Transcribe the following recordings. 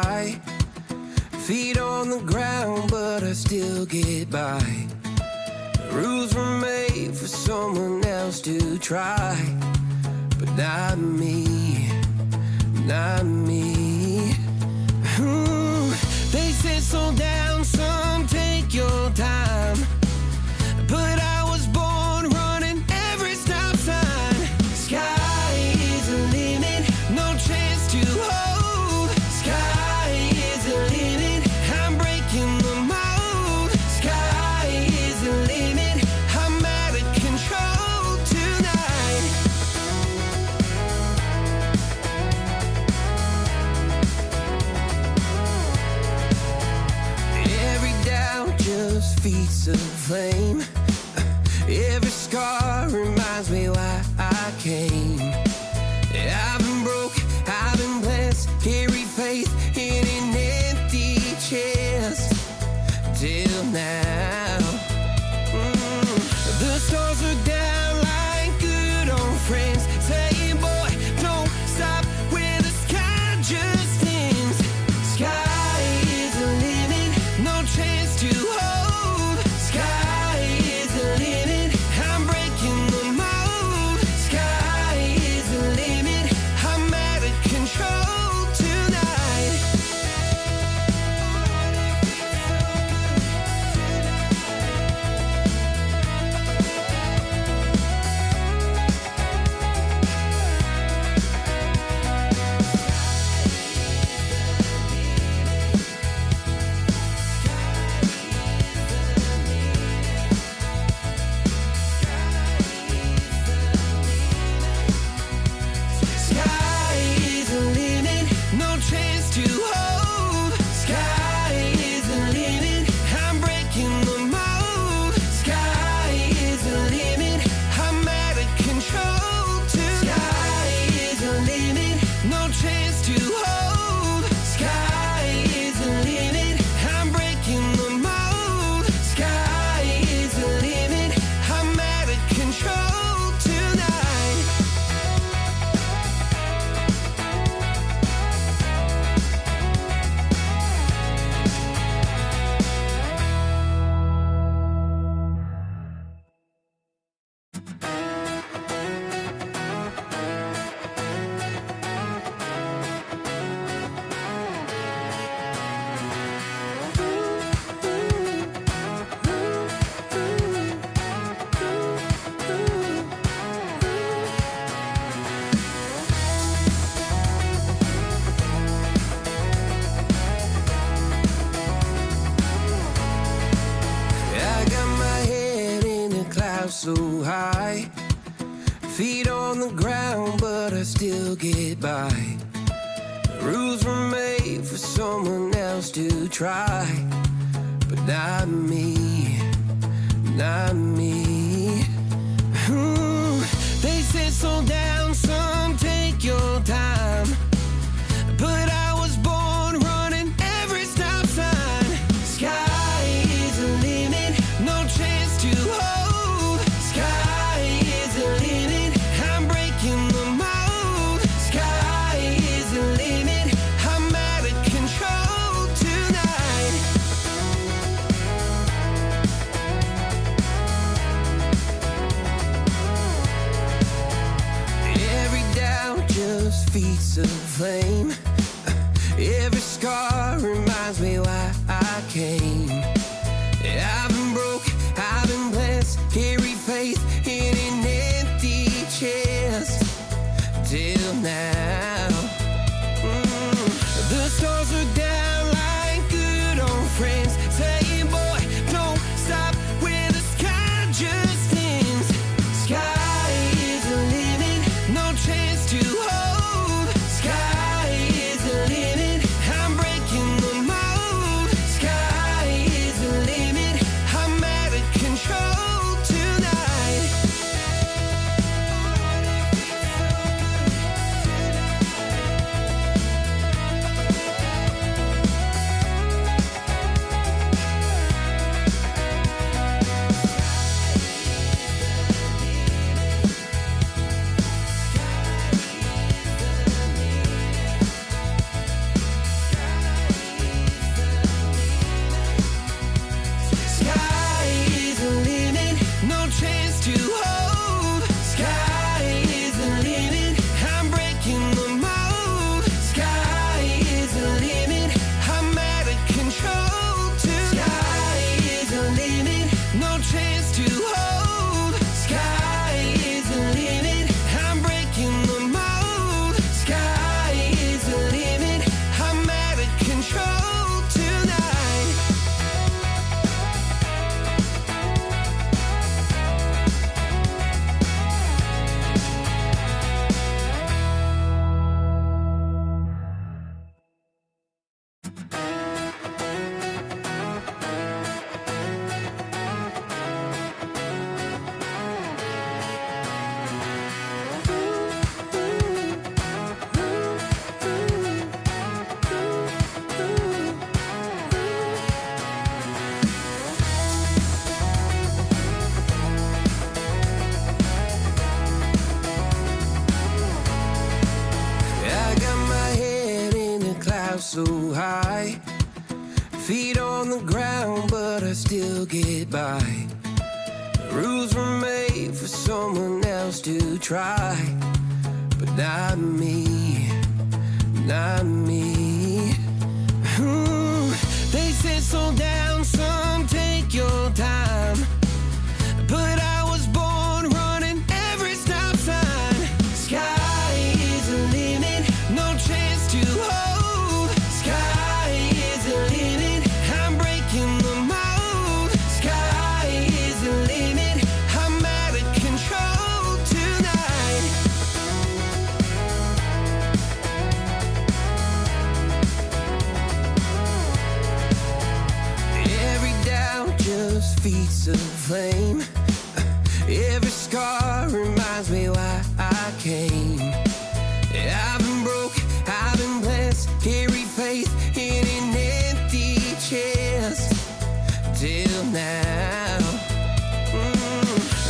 high. Feet on the ground, but I still get by. Rules were made for someone else to try, but not me, not me. They said slow down, son, take your time, but I was born running every stop sign. Sky is the limit, no chance to hold. Sky is the limit, I'm breaking the mold. Sky is the limit, I'm out of control tonight. Every doubt just feeds the flame. Every scar reminds me why I came. I've been broke, I've been blessed, carry faith in an empty chest till now. The stars are down like good old friends, saying, boy, don't stop where the sky just ends. Sky is the limit, no chance to hold. Sky is the limit, I'm breaking the mold. Sky is the limit, I'm out of control tonight. Sky is the limit, no chance to hold. Sky is the limit, I'm breaking the mold. Sky is the limit, I'm out of control tonight. Sky is the limit, no chance to hold. Sky is the limit, I'm breaking the mold. Sky is the limit, I'm out of control tonight. I got my head in the clouds so high. Feet on the ground, but I still get by. Rules were made for someone else to try, but not me, not me. They said slow down, son, take your time, but I was born running every stop sign. Sky is the limit, no chance to hold. Sky is the limit, I'm breaking the mold. Sky is the limit, I'm out of control tonight. Every doubt just feeds the flame. Every scar reminds me why I came. I've been broke, I've been blessed, carry faith in an empty chest till now. The stars are down like good old friends, saying, boy, don't stop where the sky just ends. Sky is the limit, no chance to hold. Sky is the limit, I'm breaking the mold. Sky is the limit, I'm out of control tonight. high. Feet on the ground, but I still get by. Rules were made for someone else to try, but not me, not me. They said slow down, son, take your time, but I was born running every stop sign. Sky is the limit, no chance to hold. Sky is the limit, I'm breaking the mold. Sky is the limit, I'm out of control tonight. Every doubt just feeds the flame. Every scar reminds me why I came. I've been broke, I've been blessed, carry faith in an empty chest till now.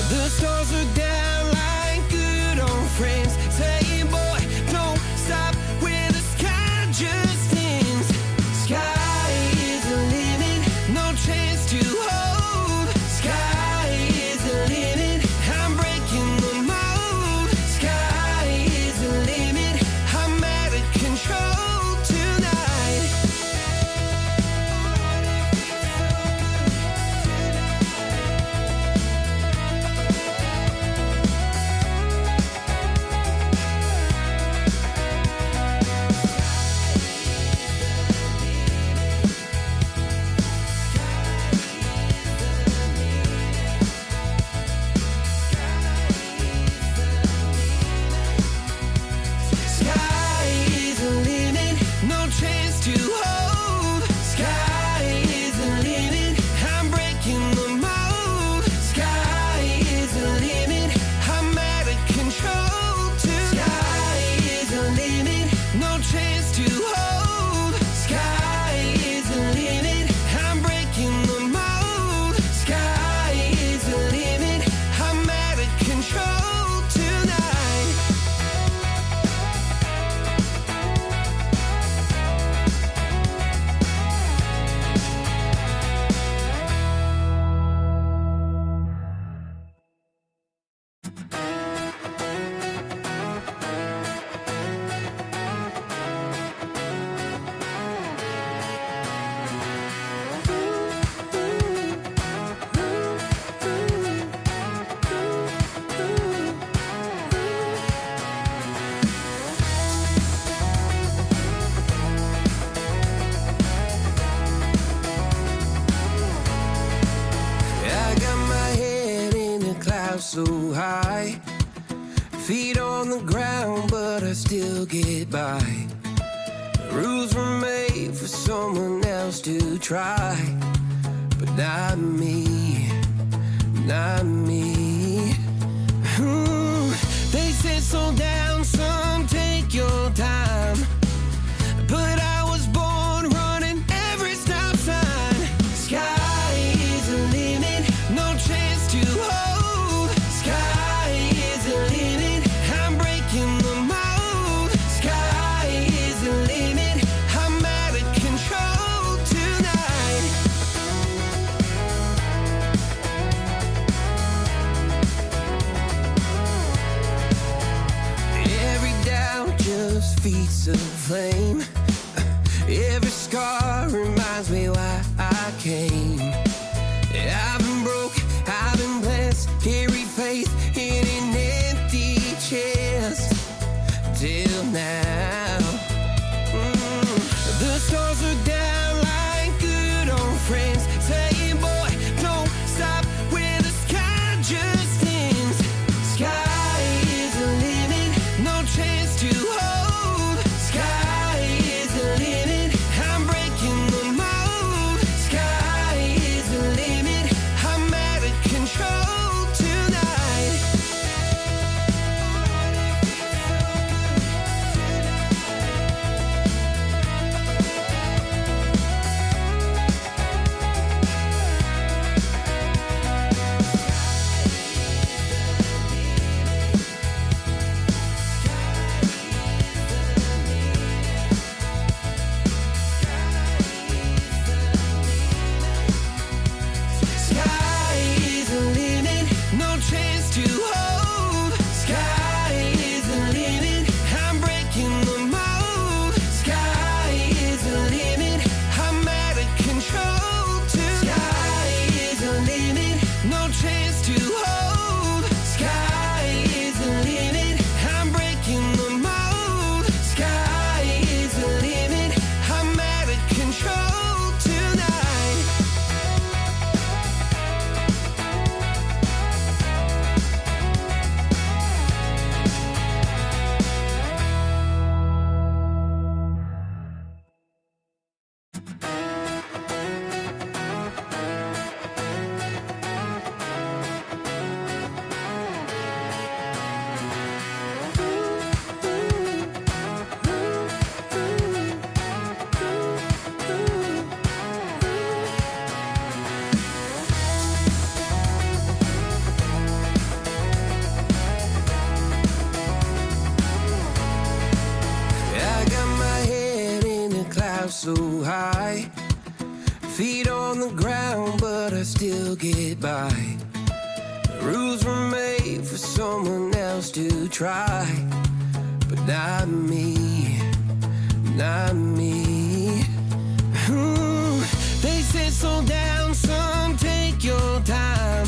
The stars are down like good old friends, saying, boy, don't stop where the sky just ends. Sky is the limit, no chance to hold. Sky is the limit, I'm breaking the mold. Sky is the limit, I'm out of control tonight. Sky is the limit, no chance to hold. Sky is the limit, I'm breaking the mold. Sky is the limit, I'm out of control tonight. Sky is the limit, no chance to hold. Sky is the limit, I'm breaking the mold. Sky is the limit, I'm out of control tonight. I got my head in the clouds so high. Feet on the ground, but I still get by. Rules were made for someone else to try, but not me, not me. They said slow down, son, take your time, but I was born running every stop sign. Sky is the limit, no chance to hold. Sky is the limit, I'm breaking the mold. Sky is the limit, I'm out of control tonight. Every doubt just feeds the flame. Every scar reminds me why I came. I've been broke, I've been blessed, carry faith in an empty chest till now. The stars are down like good old friends, saying, boy, don't stop where the sky just ends. Sky is the limit, no chance to hold. Sky is the limit, I'm breaking the mold. Sky high. Feet on the ground, but I still get by. The rules were made for someone else to try, but not me, not me. They said slow down, son, take your time,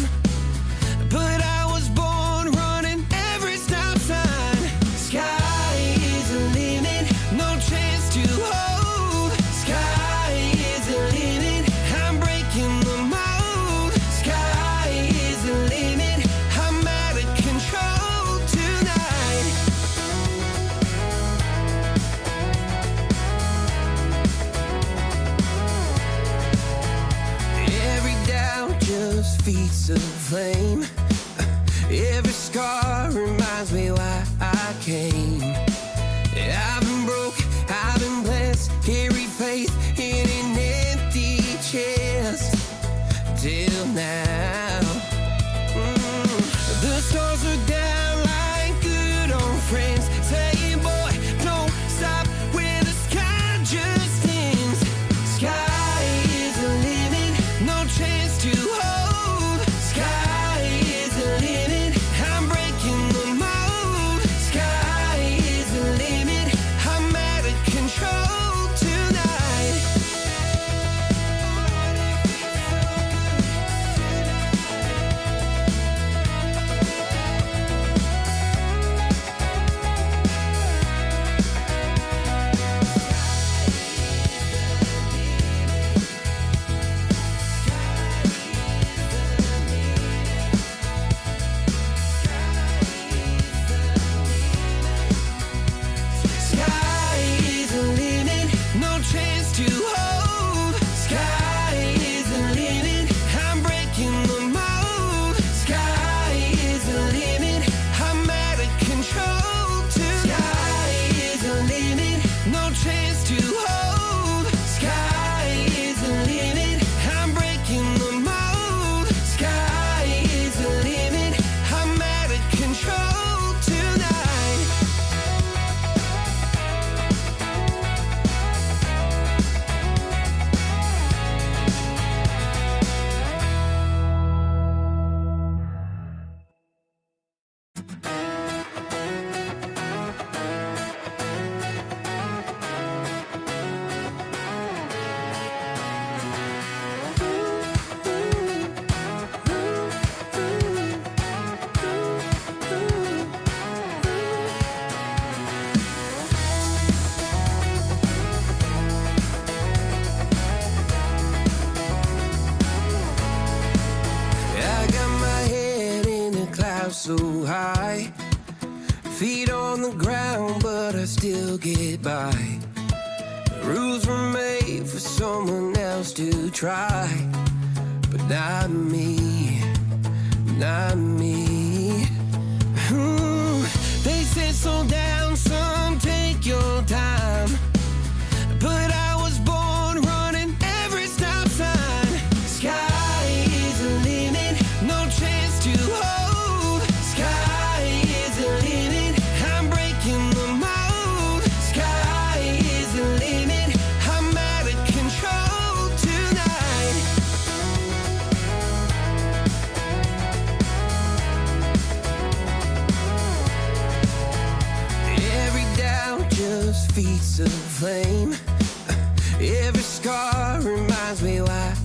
but I was born running every stop sign. Sky is the limit, no chance to hold. Sky is the limit, I'm breaking the mold. Sky is the limit, I'm out of control tonight. Every doubt just feeds the flame. Every scar reminds me why I came. I've been broke, I've been blessed, carried faith in an empty chest till now. The stars are down like good old friends, saying, boy, don't stop where the sky just ends. Sky is the limit, no chance to hold. Sky is the limit, I'm breaking the mold. Sky is the limit, I'm out of control tonight. Sky is the limit, no chance to hold. Sky is the limit, I'm breaking the mold. Sky is the limit, I'm out of control tonight. Sky is the limit, no chance to hold. Sky is the limit, I'm breaking the mold. Sky is the limit, I'm out of control tonight. I got my head in the clouds so high. Feet on the ground, but I still get by. The rules were made for someone else to try, but not me, not me. They said slow down, son, take your time, but I was born running every stop sign. Sky is the limit, no chance to hold. Sky is the limit, I'm breaking the mold. Sky is the limit, I'm out of control tonight. Every doubt just feeds the flame. Every scar reminds me why